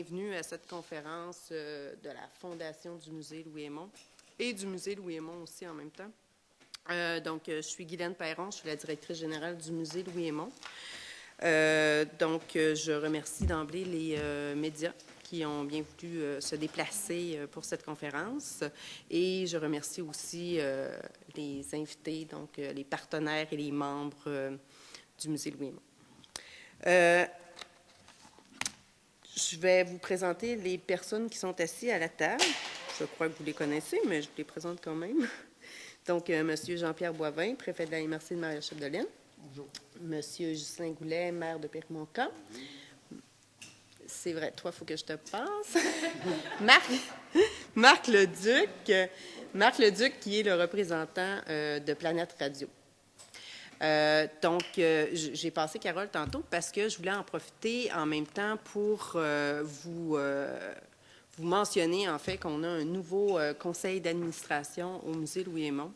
bienvenue à cette conférence de la Fondation du Musée Louis-Aymon et du Musée Louis-Aymon aussi en même temps. Je suis Guylaine Perron, je suis la directrice générale du Musée Louis-Aymon. Je remercie d'emblée les médias qui ont bien voulu se déplacer pour cette conférence. Et je remercie aussi les invités, donc les partenaires et les membres du Musée Louis-Aymon. Je vais vous présenter les personnes qui sont assises à la table. Je crois que vous les connaissez, mais je vous les présente quand même. Donc, M. Jean-Pierre Boivin, préfet de la MRC de Maria-Chapdelaine. Bonjour. M. Justin Goulet, maire de Périmoncamp. C'est vrai, toi, il faut que je te passe. Marc Leduc. Marc Leduc, qui est le représentant de Planète Radio. J'ai passé Carole tantôt parce que je voulais en profiter en même temps pour vous mentionner en fait qu'on a un nouveau conseil d'administration au Musée Louis-Aymon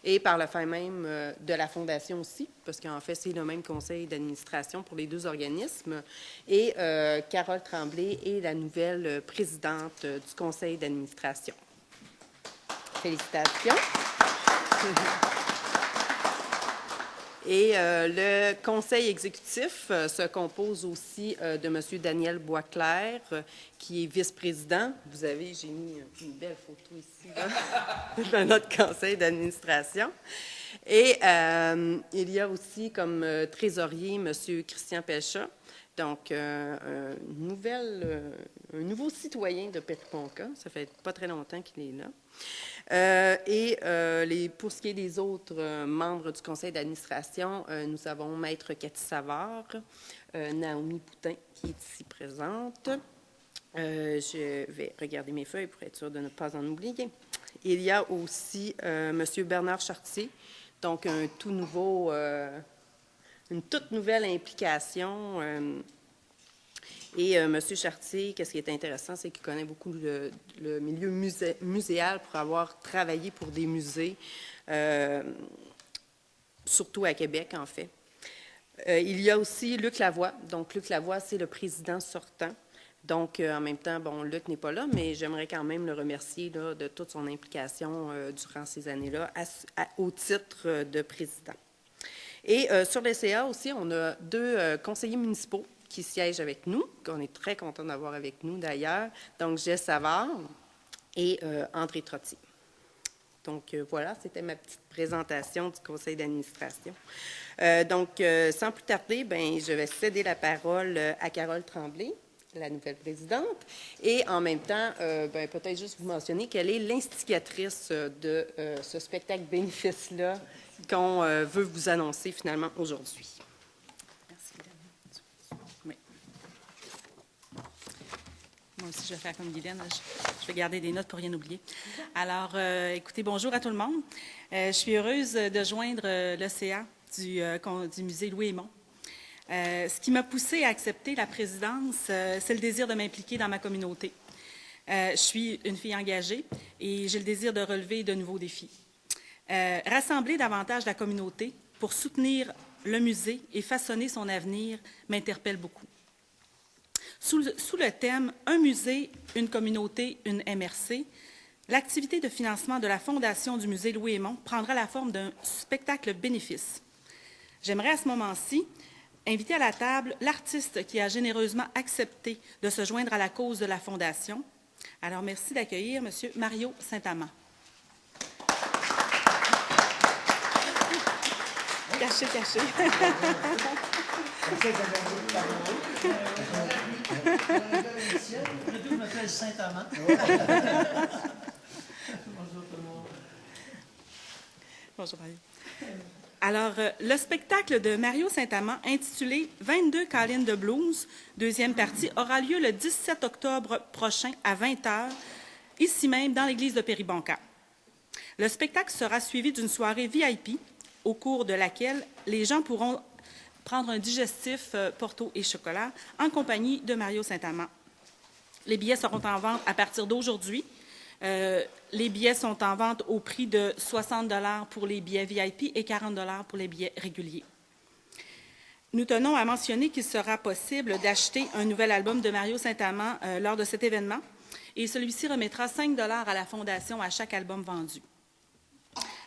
et par le fait même de la Fondation aussi, parce qu'en fait, c'est le même conseil d'administration pour les deux organismes. Et Carole Tremblay est la nouvelle présidente du conseil d'administration. Félicitations. Et le conseil exécutif se compose aussi de M. Daniel Boisclair, qui est vice-président. J'ai mis une belle photo ici de notre conseil d'administration. Et il y a aussi comme trésorier M. Christian Pelchat, donc un nouveau citoyen de Périmoncamp. Ça fait pas très longtemps qu'il est là. Pour ce qui est des autres membres du conseil d'administration, nous avons Maître Cathy Savard, Naomi Boutin, qui est ici présente. Je vais regarder mes feuilles pour être sûre de ne pas en oublier. Il y a aussi M. Bernard Chartier, donc une toute nouvelle implication. Et M. Chartier, qu'est-ce qui est intéressant, c'est qu'il connaît beaucoup le milieu muséal pour avoir travaillé pour des musées, surtout à Québec, en fait. Il y a aussi Luc Lavoie. Donc, Luc Lavoie, c'est le président sortant. Donc, en même temps, bon, Luc n'est pas là, mais j'aimerais quand même le remercier là, de toute son implication durant ces années-là au titre de président. Et sur le CA aussi, on a deux conseillers municipaux qui siègent avec nous, qu'on est très content d'avoir avec nous d'ailleurs, donc Jess Savard et André Trottier. Donc voilà, c'était ma petite présentation du conseil d'administration. Sans plus tarder, je vais céder la parole à Carole Tremblay, la nouvelle présidente, et en même temps, peut-être juste vous mentionner qu'elle est l'instigatrice de ce spectacle bénéfice-là qu'on veut vous annoncer finalement aujourd'hui. Moi aussi, je vais faire comme Guylaine. Je vais garder des notes pour rien oublier. Alors, écoutez, bonjour à tout le monde. Je suis heureuse de joindre l'ECA du Musée Louis-Aymon. Ce qui m'a poussée à accepter la présidence, c'est le désir de m'impliquer dans ma communauté. Je suis une fille engagée et j'ai le désir de relever de nouveaux défis. Rassembler davantage la communauté pour soutenir le musée et façonner son avenir m'interpelle beaucoup. Sous le thème « Un musée, une communauté, une MRC », l'activité de financement de la Fondation du Musée Louis-Aymon prendra la forme d'un spectacle bénéfice. J'aimerais à ce moment-ci inviter à la table l'artiste qui a généreusement accepté de se joindre à la cause de la Fondation. Alors, merci d'accueillir M. Mario Saint-Amand. Caché, caché. Je m'appelle Saint-Amand. Bonjour tout le monde. Bonjour Mario. Alors, le spectacle de Mario Saint-Amand, intitulé « 22 Collines de blues », deuxième partie, aura lieu le 17 octobre prochain à 20h, ici même dans l'église de Périmoncamp. Le spectacle sera suivi d'une soirée VIP, au cours de laquelle les gens pourront prendre un digestif Porto et chocolat en compagnie de Mario Saint-Amand. Les billets seront en vente à partir d'aujourd'hui. Les billets sont en vente au prix de 60 $ pour les billets VIP et 40 $ pour les billets réguliers. Nous tenons à mentionner qu'il sera possible d'acheter un nouvel album de Mario Saint-Amand lors de cet événement et celui-ci remettra 5 $ à la Fondation à chaque album vendu.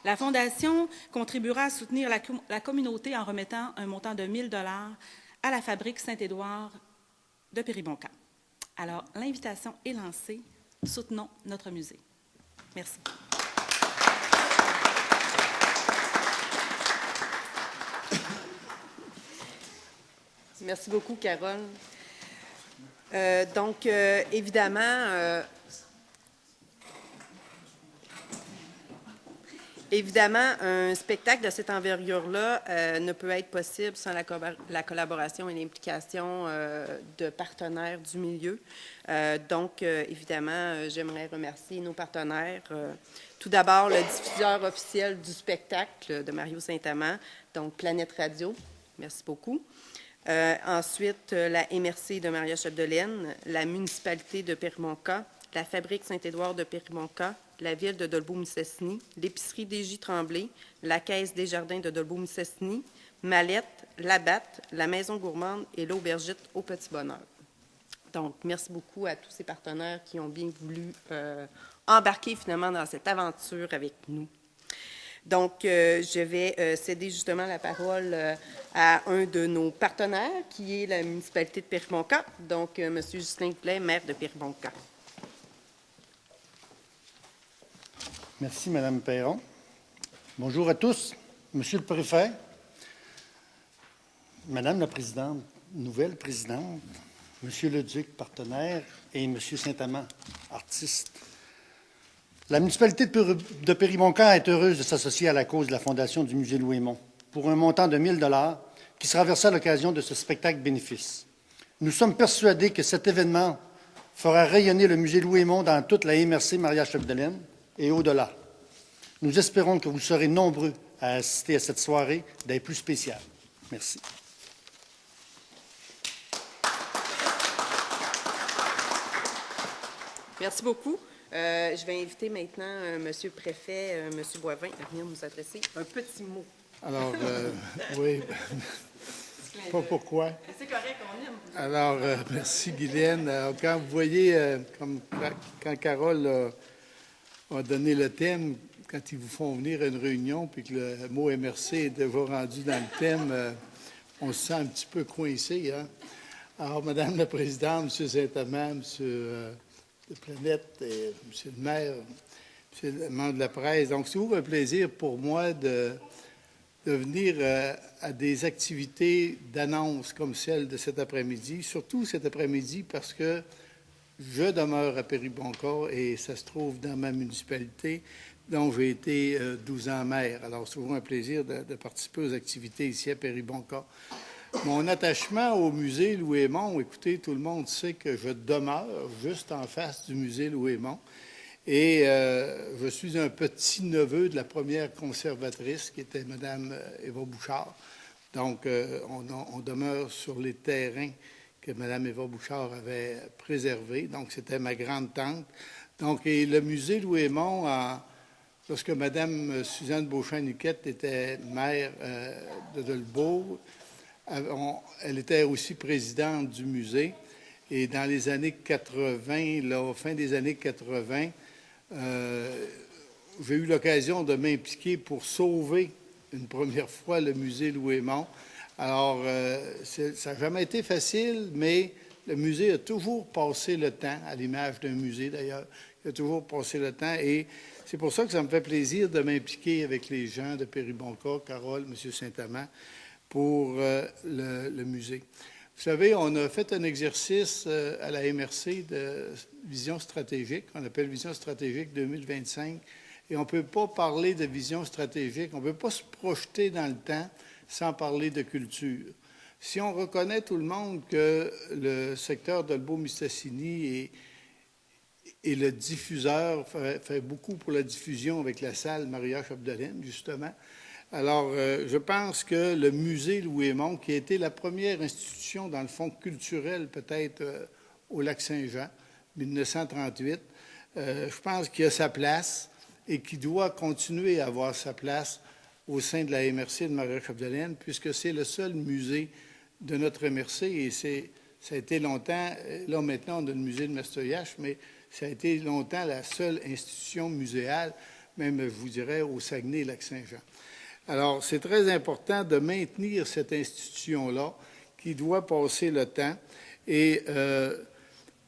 La Fondation contribuera à soutenir la communauté en remettant un montant de 1 000 $ à la Fabrique Saint-Édouard de Péribonka. Alors, l'invitation est lancée. Soutenons notre musée. Merci. Merci beaucoup, Carole. Évidemment, un spectacle de cette envergure-là ne peut être possible sans la collaboration et l'implication de partenaires du milieu. Évidemment, j'aimerais remercier nos partenaires. Tout d'abord, le diffuseur officiel du spectacle de Mario Saint-Amand, donc Planète Radio. Merci beaucoup. Ensuite, la MRC de Maria-Chapdelaine, la municipalité de Périmonka, la Fabrique Saint-Édouard de Périmonka, la ville de Dolbeau-Mistassini, l'épicerie Des Tremblay, la Caisse des Jardins de Dolbeau-Mistassini, Mallette, la Batte, la Maison Gourmande et l'Aubergite au Petit Bonheur. Donc, merci beaucoup à tous ces partenaires qui ont bien voulu embarquer finalement dans cette aventure avec nous. Donc, je vais céder justement la parole à un de nos partenaires, qui est la municipalité de Périmonka, donc M. Justin Blais, maire de Périmonka. Merci, Mme Perron. Bonjour à tous. Monsieur le préfet, Madame la présidente, nouvelle présidente, Monsieur le duc, partenaire, et Monsieur Saint-Amand, artiste. La municipalité de Périmonka est heureuse de s'associer à la cause de la Fondation du musée Louis-Aymon pour un montant de 1 000 $ qui sera versé à l'occasion de ce spectacle bénéfice. Nous sommes persuadés que cet événement fera rayonner le musée Louis-Aymon dans toute la MRC Maria-Chapdelaine et au-delà. Nous espérons que vous serez nombreux à assister à cette soirée des plus spéciales. Merci. Merci beaucoup. Je vais inviter maintenant Monsieur le préfet, Monsieur Boivin, à venir nous adresser un petit mot. Alors, oui, pas pourquoi. C'est correct, on aime. Alors, merci Guylaine. Quand vous voyez, quand Carole a donné le thème, quand ils vous font venir à une réunion, puis que le mot MRC est déjà rendu dans le thème, on se sent un petit peu coincé. Hein? Alors, Madame la Présidente, M. Saint-Amand, M. de Planète, et M. le maire, M. le membre de la presse. Donc, c'est toujours un plaisir pour moi de venir à des activités d'annonce comme celle de cet après-midi, surtout cet après-midi parce que je demeure à Péribonka et ça se trouve dans ma municipalité dont j'ai été 12 ans maire. Alors, c'est toujours un plaisir de participer aux activités ici à Péribonka. Mon attachement au musée Louis-Aymon, écoutez, tout le monde sait que je demeure juste en face du musée Louis-Aymon. Et je suis un petit-neveu de la première conservatrice, qui était Mme Eva Bouchard. Donc, on demeure sur les terrains que Mme Eva Bouchard avait préservés. Donc, c'était ma grande-tante. Donc, et le musée Louis-Aymon, lorsque Mme Suzanne Beauchamp-Niquette était maire de Dolbeau, elle était aussi présidente du musée. Et dans les années 80, là, fin des années 80, j'ai eu l'occasion de m'impliquer pour sauver une première fois le musée Louis-Aymon. Alors, ça n'a jamais été facile, mais le musée a toujours passé le temps, à l'image d'un musée d'ailleurs, il a toujours passé le temps. Et c'est pour ça que ça me fait plaisir de m'impliquer avec les gens de Péribonka, Carole, M. Saint-Amand, pour le musée. Vous savez, on a fait un exercice à la MRC de vision stratégique, qu'on appelle Vision stratégique 2025, et on ne peut pas parler de vision stratégique, on ne peut pas se projeter dans le temps sans parler de culture. Si on reconnaît tout le monde que le secteur Dolbeau-Mistassini et le diffuseur fait beaucoup pour la diffusion avec la salle Maria-Chapdelaine, justement, alors, je pense que le musée Louis-Aymon, qui a été la première institution, dans le fond, culturelle, peut-être, au Lac-Saint-Jean, 1938, je pense qu'il a sa place et qu'il doit continuer à avoir sa place au sein de la MRC de Maria-Chapdelaine, puisque c'est le seul musée de notre MRC et ça a été longtemps, là maintenant on a le musée de Mastoyache, mais ça a été longtemps la seule institution muséale, même je vous dirais au Saguenay-Lac-Saint-Jean. Alors c'est très important de maintenir cette institution-là qui doit passer le temps et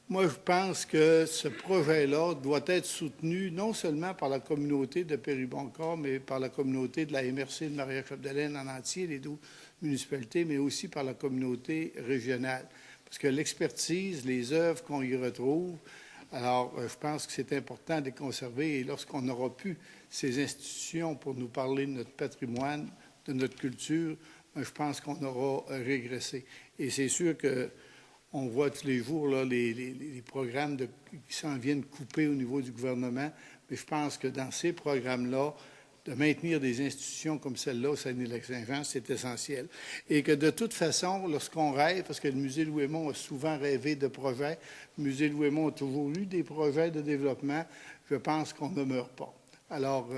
moi, je pense que ce projet-là doit être soutenu non seulement par la communauté de Périboncourt, mais par la communauté de la MRC de Maria-Chapdelaine en entier, les 12 municipalités, mais aussi par la communauté régionale. Parce que l'expertise, les œuvres qu'on y retrouve, alors je pense que c'est important de les conserver et lorsqu'on aura pu ces institutions pour nous parler de notre patrimoine, de notre culture, je pense qu'on aura régressé. Et c'est sûr que on voit tous les jours là, les programmes qui s'en viennent couper au niveau du gouvernement, mais je pense que dans ces programmes-là, de maintenir des institutions comme celle-là au Saguenay-Lac-Saint-Jean, c'est essentiel. Et que de toute façon, lorsqu'on rêve, parce que le musée Louis-Aymon a souvent rêvé de projets, le musée Louis-Aymon a toujours eu des projets de développement, je pense qu'on ne meurt pas. Alors,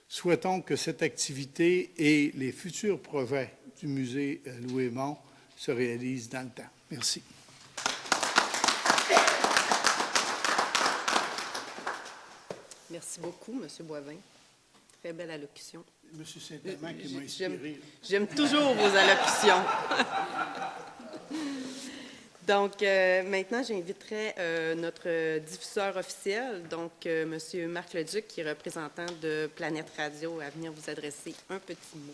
souhaitons que cette activité et les futurs projets du musée Louis-Aymon se réalisent dans le temps. Merci. Merci beaucoup, M. Boivin. Très belle allocution. M. Saint-Amand qui m'a inspiré. J'aime toujours vos allocutions. Donc, maintenant, j'inviterai notre diffuseur officiel, donc M. Marc Leduc, qui est représentant de Planète Radio, à venir vous adresser un petit mot.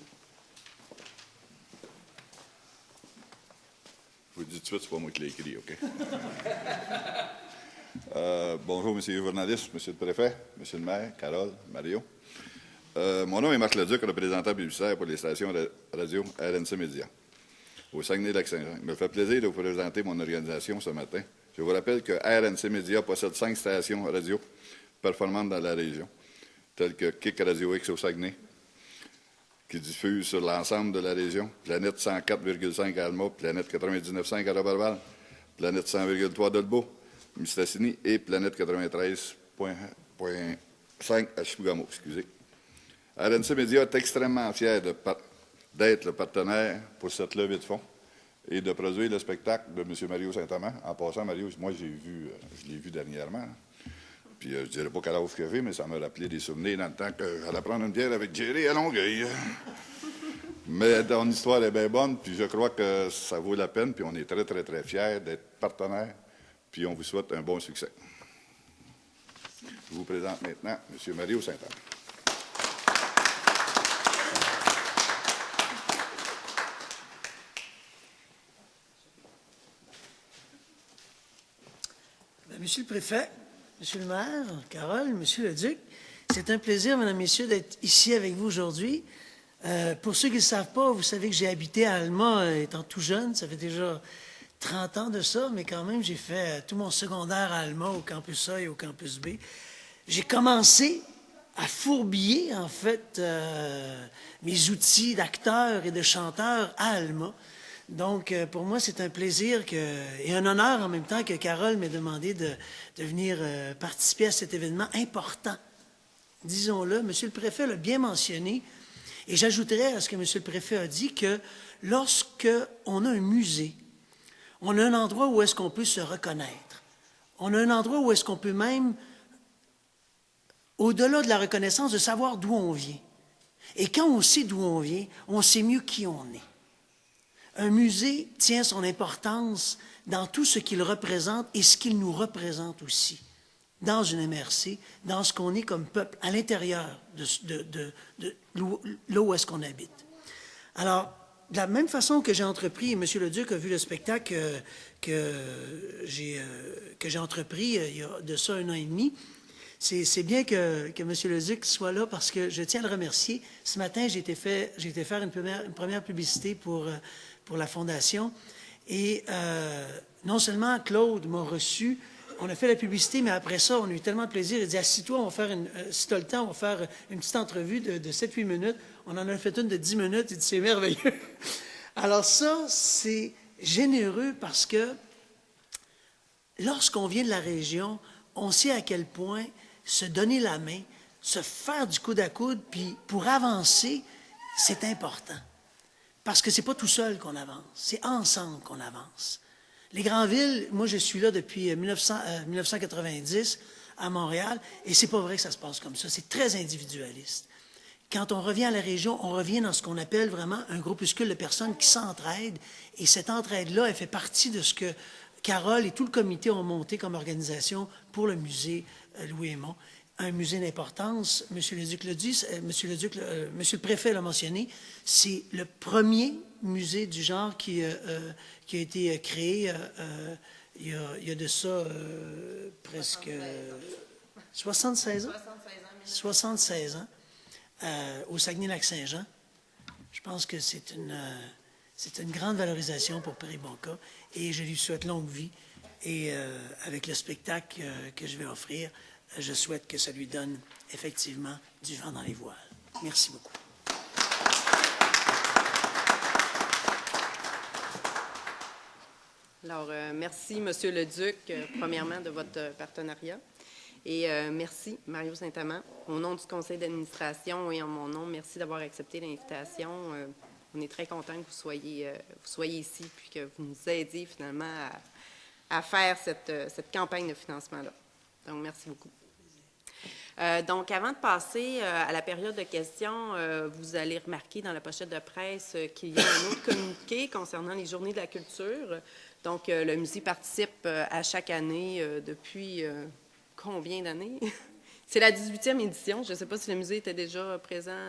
Je vous dis tout de suite, c'est pas moi qui l'ai écrit, OK? Bonjour, messieurs les journalistes, monsieur le préfet, monsieur le maire, Carole, Mario. Mon nom est Marc Leduc, représentant publicitaire pour les stations radio RNC Média, au Saguenay-Lac-Saint-Jean. Il me fait plaisir de vous présenter mon organisation ce matin. Je vous rappelle que RNC Média possède 5 stations radio performantes dans la région, telles que Kick Radio X au Saguenay, qui diffuse sur l'ensemble de la région, Planète 104,5 à Alma, Planète 99,5 à Roberval, Planète 100,3 d'Olbeau, Mistassini et Planète 93,5 à Chibougamau. Excusez. RNC Média est extrêmement fier d'être le partenaire pour cette levée de fonds et de produire le spectacle de M. Mario Saint-Amand. En passant, Mario, moi, je l'ai vu dernièrement. Puis je ne dirais pas quel âge que j'ai, mais ça m'a rappelé des souvenirs dans le temps que j'allais prendre une bière avec Jerry à Longueuil. Mais ton histoire est bien bonne, puis je crois que ça vaut la peine, puis on est très, très, très fiers d'être partenaires, puis on vous souhaite un bon succès. Je vous présente maintenant M. Mario Saint-Amand. Monsieur le préfet, Monsieur le maire, Carole, Monsieur le duc, c'est un plaisir, mesdames, messieurs, d'être ici avec vous aujourd'hui. Pour ceux qui ne le savent pas, vous savez que j'ai habité à Alma étant tout jeune, ça fait déjà 30 ans de ça, mais quand même, j'ai fait tout mon secondaire à Alma, au campus A et au campus B. J'ai commencé à fourbiller, en fait, mes outils d'acteur et de chanteur à Alma. Donc, pour moi, c'est un plaisir et un honneur en même temps que Carole m'ait demandé de venir participer à cet événement important. Disons-le, M. le préfet l'a bien mentionné, et j'ajouterais à ce que M. le préfet a dit que lorsqu'on a un musée, on a un endroit où est-ce qu'on peut se reconnaître. On a un endroit où est-ce qu'on peut même, au-delà de la reconnaissance, de savoir d'où on vient. Et quand on sait d'où on vient, on sait mieux qui on est. Un musée tient son importance dans tout ce qu'il représente et ce qu'il nous représente aussi, dans une MRC, dans ce qu'on est comme peuple, à l'intérieur de là où est-ce qu'on habite. Alors, de la même façon que j'ai entrepris, et M. le Duc a vu le spectacle que j'ai entrepris il y a de ça 1 an et demi, c'est bien que M. le Duc soit là parce que je tiens à le remercier. Ce matin, j'ai été faire une première publicité pour la Fondation. Et non seulement Claude m'a reçu, on a fait la publicité, mais après ça, on a eu tellement de plaisir. Il dit, assis-toi, on va faire si tu as le temps, on va faire une petite entrevue de 7-8 minutes. On en a fait une de 10 minutes. Il dit, c'est merveilleux. Alors ça, c'est généreux parce que lorsqu'on vient de la région, on sait à quel point se donner la main, se faire du coude à coude, puis pour avancer, c'est important. Parce que c'est pas tout seul qu'on avance, c'est ensemble qu'on avance. Les grandes villes, moi je suis là depuis 1990 à Montréal, et c'est pas vrai que ça se passe comme ça, c'est très individualiste. Quand on revient à la région, on revient dans ce qu'on appelle vraiment un groupuscule de personnes qui s'entraident, et cette entraide-là, elle fait partie de ce que Carole et tout le comité ont monté comme organisation pour le musée Louis-Aymon. Un musée d'importance, M. le Duc l'a dit, Monsieur le Préfet l'a mentionné, c'est le premier musée du genre qui a été créé il y a de ça presque 76 ans. 76 ans, au Saguenay-Lac-Saint-Jean. Je pense que c'est une grande valorisation pour Péribonka et je lui souhaite longue vie. Et avec le spectacle que je vais offrir, je souhaite que ça lui donne effectivement du vent dans les voiles. Merci beaucoup. Alors, merci, Monsieur le Duc, premièrement, de votre partenariat. Et merci, Mario Saint-Amand. Au nom du conseil d'administration et en mon nom, merci d'avoir accepté l'invitation. On est très contents que vous soyez ici puis que vous nous aidiez finalement à faire cette campagne de financement-là. Donc, merci beaucoup. Donc, avant de passer à la période de questions, vous allez remarquer dans la pochette de presse qu'il y a un autre communiqué concernant les Journées de la culture. Donc, le musée participe à chaque année depuis combien d'années? C'est la 18e édition. Je ne sais pas si le musée était déjà présent,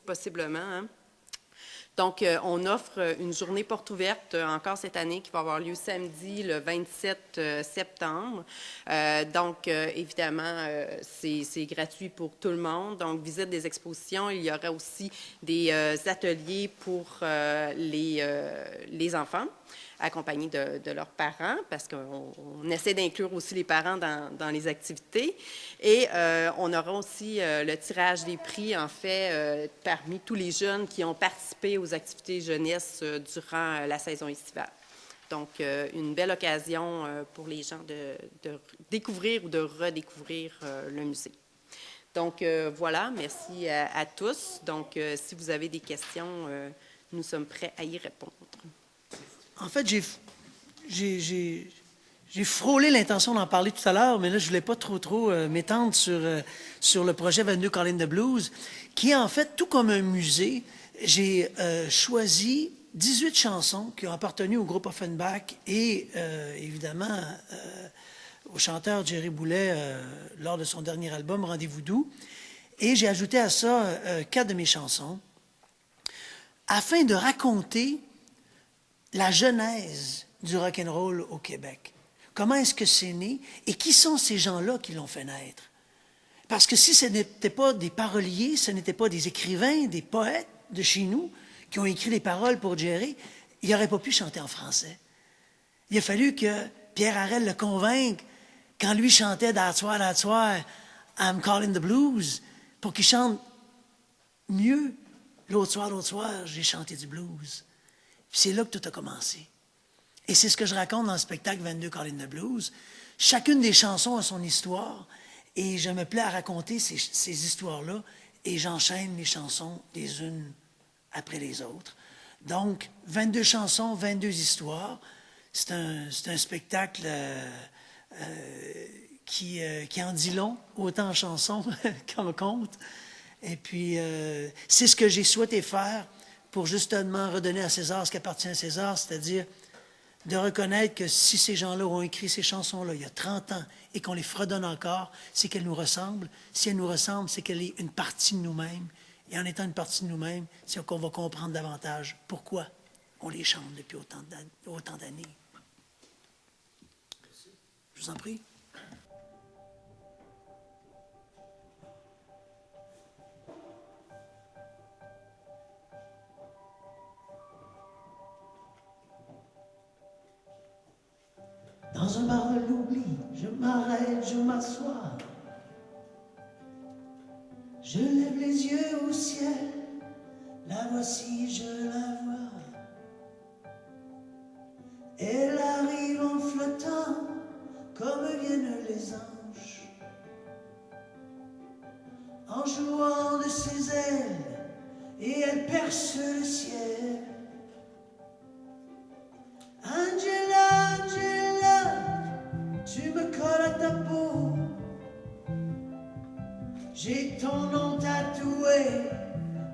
possiblement, hein? Donc, on offre une journée porte ouverte encore cette année qui va avoir lieu samedi, le 27 septembre. Donc, évidemment, c'est gratuit pour tout le monde. Donc, visite des expositions. Il y aura aussi des ateliers pour les enfants, accompagnés de leurs parents, parce qu'on essaie d'inclure aussi les parents dans les activités. Et on aura aussi le tirage des prix, en fait, parmi tous les jeunes qui ont participé aux activités jeunesse durant la saison estivale. Donc, une belle occasion pour les gens de découvrir ou de redécouvrir le musée. Donc, voilà, merci à tous. Donc, si vous avez des questions, nous sommes prêts à y répondre. En fait, j'ai frôlé l'intention d'en parler tout à l'heure, mais là, je ne voulais pas trop m'étendre sur le projet 22 Call in the Blues, qui est en fait tout comme un musée. J'ai choisi 18 chansons qui ont appartenu au groupe Offenbach et, évidemment, au chanteur Jerry Boulet lors de son dernier album, Rendez-vous doux. Et j'ai ajouté à ça 4 de mes chansons, afin de raconter la genèse du rock'n'roll au Québec. Comment est-ce que c'est né et qui sont ces gens-là qui l'ont fait naître? Parce que si ce n'était pas des paroliers, ce n'était pas des écrivains, des poètes de chez nous qui ont écrit les paroles pour Jerry, il n'aurait pas pu chanter en français. Il a fallu que Pierre Harel le convainque quand lui chantait That's why, I'm calling the blues, pour qu'il chante mieux. L'autre soir, j'ai chanté du blues. Puis c'est là que tout a commencé. Et c'est ce que je raconte dans le spectacle 22 Call in the Blues. Chacune des chansons a son histoire et je me plais à raconter ces histoires-là et j'enchaîne les chansons les unes après les autres. Donc, 22 chansons, 22 histoires. C'est un spectacle qui en dit long, autant en chansons qu'en conte. Et puis, c'est ce que j'ai souhaité faire pour justement redonner à César ce qui appartient à César, c'est-à-dire de reconnaître que si ces gens-là ont écrit ces chansons-là il y a 30 ans et qu'on les fredonne encore, c'est qu'elles nous ressemblent. Si elles nous ressemblent, c'est qu'elle est une partie de nous-mêmes. Et en étant une partie de nous-mêmes, c'est qu'on va comprendre davantage pourquoi on les chante depuis autant d'années. Je vous en prie. Dans un bar de l'oubli, je m'arrête, je m'assois. Je lève les yeux au ciel, la voici, je la vois. Elle arrive en flottant, comme viennent les anges, en jouant de ses ailes, et elle perce le ciel. Angela, Angela, tu me colles à ta peau. J'ai ton nom tatoué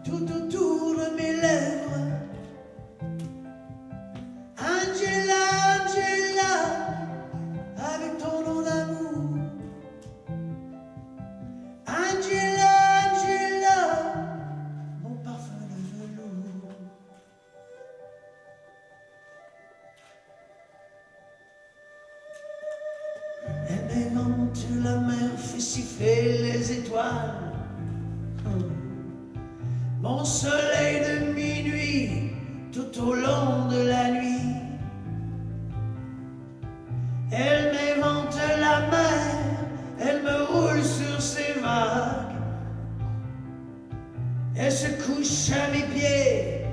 tout autour de mes lèvres. Angela, Angela, avec ton nom d'amour. Angela, Angela, mon parfum de velours. Elle m'invente la mer, fait siffler les étoiles. Mon soleil de minuit, tout au long de la nuit. Elle m'invente la mer, elle me roule sur ses vagues. Elle se couche à mes pieds,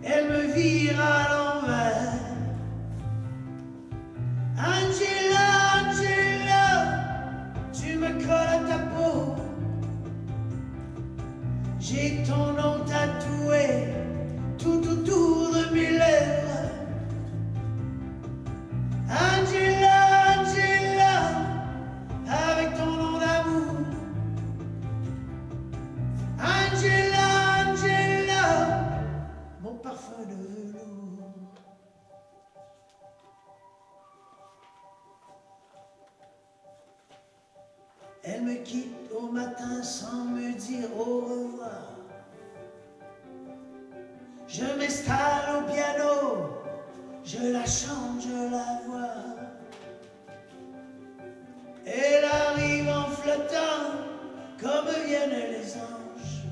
elle me vire à l'envers. Angela, Angela, tu me colles à ta peau. J'ai ton nom tatoué tout autour de mes lèvres. Angela, Angela, avec ton nom d'amour. Angela, Angela, mon parfum de velours. Elle me quitte au matin sans me dire au revoir. Je m'installe au piano, je la chante, je la vois. Elle arrive en flottant comme viennent les anges,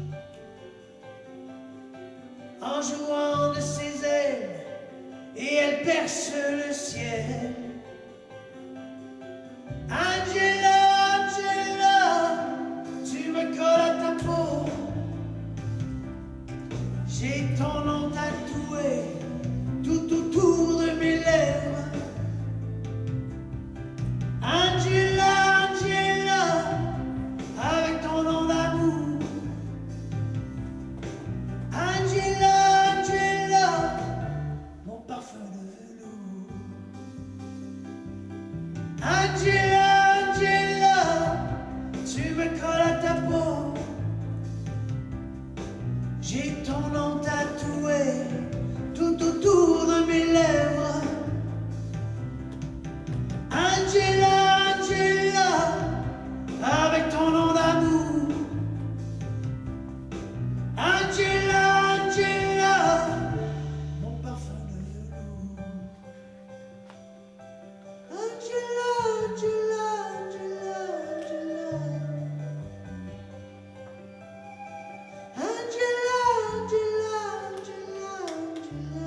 en jouant de ses ailes, et elle perce le ciel. Angela, Angela, tu me colles à ta peau. J'ai ton nom tatoué tout autour de mes lèvres. Angela, Angela, avec ton nom d'amour. Angela, Angela, mon parfum de velours. Angela, Angela, tu me colles à ta peau. J'ai ton nom tatoué tout autour de mes lèvres. Angela, Angela, avec ton nom d'amour. Angela, Angela, mon parfum de velours. Angela, Angela, Angela, Angela. Angela, Angela, Angela, Angela.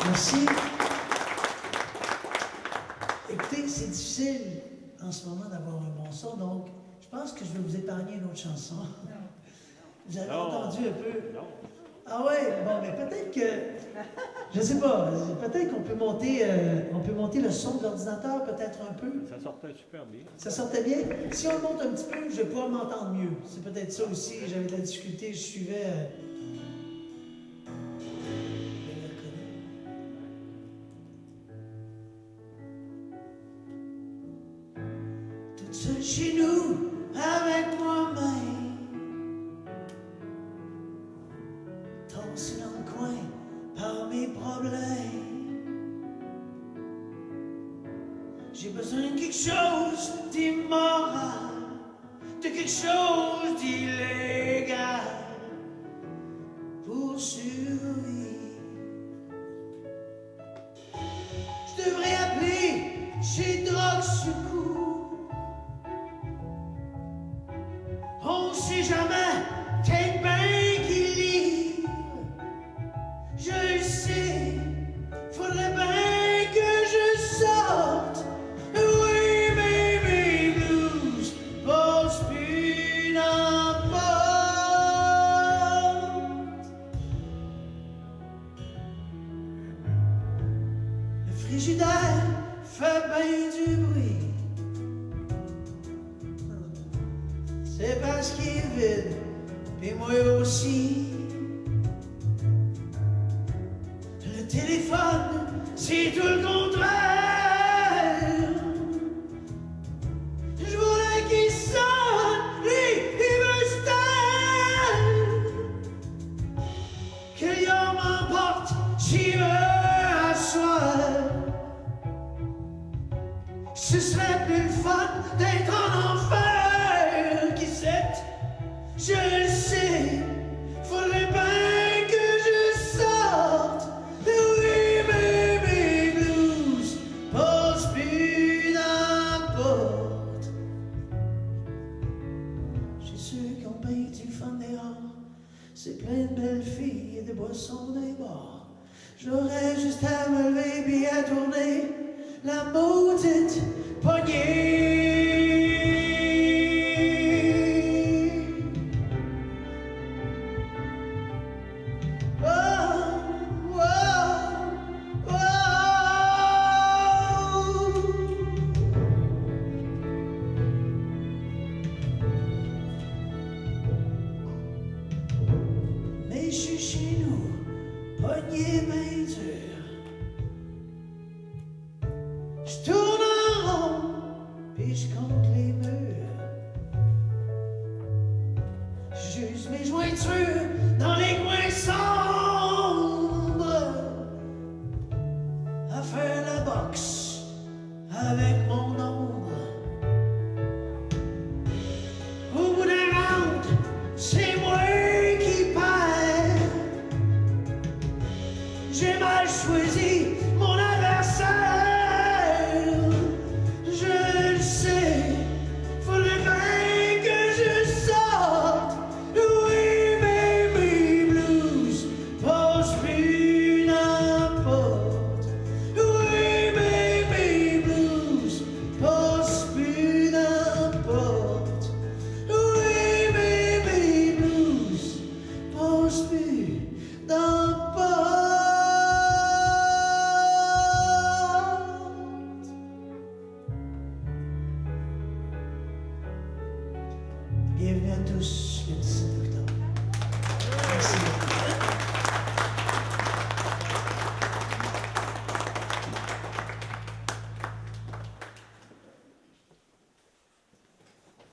Merci. Écoutez, c'est difficile en ce moment d'avoir un bon son, donc je pense que je vais vous épargner une autre chanson. Vous avez entendu un peu? Non. Ah ouais, bon, mais peut-être que, je sais pas, peut-être qu'on peut monter le son de l'ordinateur peut-être un peu. Ça sortait super bien. Ça sortait bien? Si on le monte un petit peu, je vais pouvoir m'entendre mieux. C'est peut-être ça aussi, j'avais de la difficulté, je suivais... Toute seule chez nous, avec moi-même, tossé dans le coin par mes problèmes. J'ai besoin de quelque chose d'immoral, de quelque chose d'illégal pour survivre. Je devrais appeler chez Drogue Secours. On sait jamais, peut-être bien qu'il livre. Je le sais, faudrait bien que je sorte. Oui, mais mes blues passent plus dans la porte. Le frigidaire fait bien du bruit. C'est parce qu'il est vide et moi aussi. Le téléphone, c'est tout le contraire. Je voulais qu'il sonne, lui, il me style. Qu'il y en m'emporte, j'y veux asseoir. Ce serait plus fun d'être en enfer. Qui sait, je le sais, faudrait bien que je sorte. Oui, mais mes blues posent plus n'importe. J'ai ceux qui ont bien du fun dehors. C'est plein de belles filles et de boissons dans les bars. J'aurais juste à me lever puis à tourner la maudite poignée. Oh, oh, oh. Mais je suis chez nous, pogné bien dur. Je tourne en rond, puis je compte les murs. J'use mes jointures dans les coins sombres, à faire la boxe avec mon ombre. Au bout d'un round, c'est moi qui perds. J'ai mal choisi mon adversaire. Je le sais, faudrait bien que je sorte. Oui, mais mes blues posent plus n'importe. Oui, mais mes blues posent plus n'importe. Oui, mais mes blues posent plus n'importe. Bienvenue à tous le 17 octobre. Merci beaucoup.